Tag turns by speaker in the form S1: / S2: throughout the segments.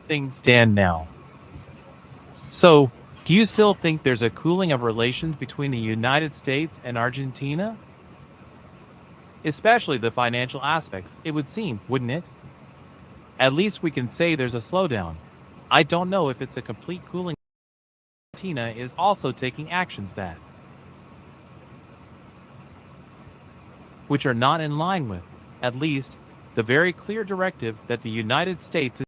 S1: Things stand now. So, do you still think there's a cooling of relations between the United States and Argentina? Especially the financial aspects, it would seem, wouldn't it? At least we can say there's a slowdown. I don't know if it's a complete cooling. Argentina is also taking actions that, which are not in line with, at least, the very clear directive that the United States is.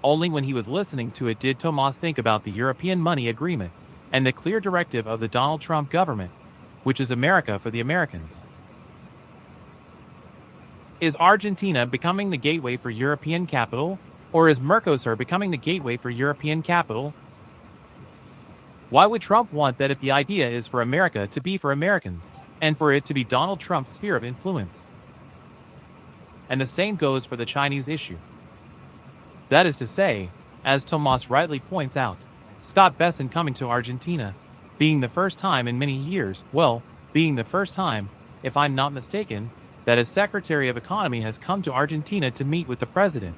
S1: Only when he was listening to it did Tomas think about the European money agreement and the clear directive of the Donald Trump government, which is America for the Americans. Is Argentina becoming the gateway for European capital, or is Mercosur becoming the gateway for European capital? Why would Trump want that if the idea is for America to be for Americans, and for it to be Donald Trump's sphere of influence? And the same goes for the Chinese issue. That is to say, as Tomas rightly points out, Scott Bessent coming to Argentina, being the first time in many years, well, being the first time, if I'm not mistaken, that a Secretary of Economy has come to Argentina to meet with the president.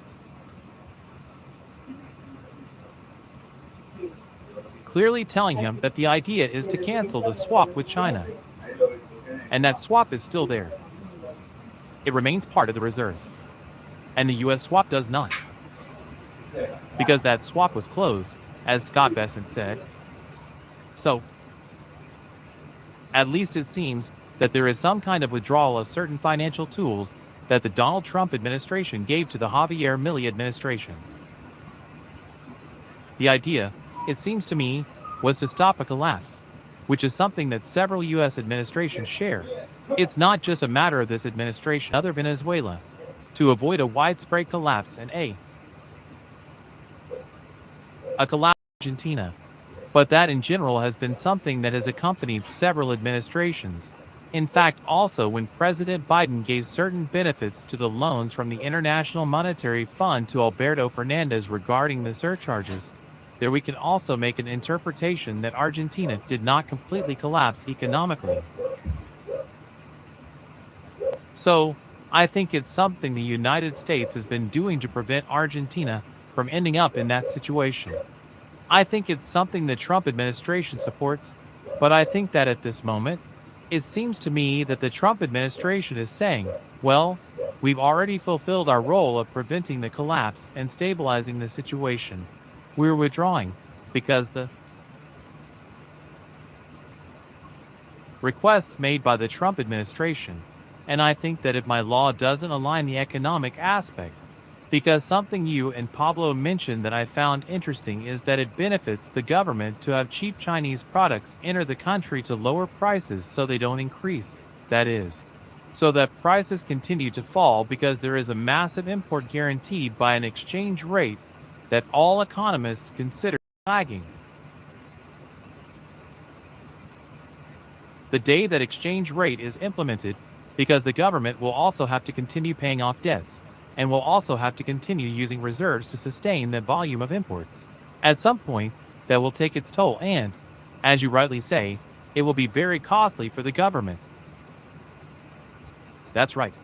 S1: Clearly telling him that the idea is to cancel the swap with China. And that swap is still there. It remains part of the reserves. And the U.S. swap does not. Because that swap was closed, as Scott Bessent said. So, at least it seems that there is some kind of withdrawal of certain financial tools that the Donald Trump administration gave to the Javier Milei administration. The idea, it seems to me, was to stop a collapse, which is something that several U.S. administrations share. It's not just a matter of this administration, other Venezuela, to avoid a widespread collapse and a collapse in Argentina. But that in general has been something that has accompanied several administrations. In fact, also when President Biden gave certain benefits to the loans from the International Monetary Fund to Alberto Fernandez regarding the surcharges, there we can also make an interpretation that Argentina did not completely collapse economically. So, I think it's something the United States has been doing to prevent Argentina from ending up in that situation. I think it's something the Trump administration supports, but I think that at this moment, it seems to me that the Trump administration is saying, well, we've already fulfilled our role of preventing the collapse and stabilizing the situation. We're withdrawing because the requests made by the Trump administration, and I think that if my law doesn't align the economic aspect, because something you and Pablo mentioned that I found interesting is that it benefits the government to have cheap Chinese products enter the country to lower prices so they don't increase, that is, so that prices continue to fall because there is a massive import guaranteed by an exchange rate that all economists consider lagging. The day that exchange rate is implemented, because the government will also have to continue paying off debts, and will also have to continue using reserves to sustain the volume of imports. At some point, that will take its toll and, as you rightly say, it will be very costly for the government. That's right.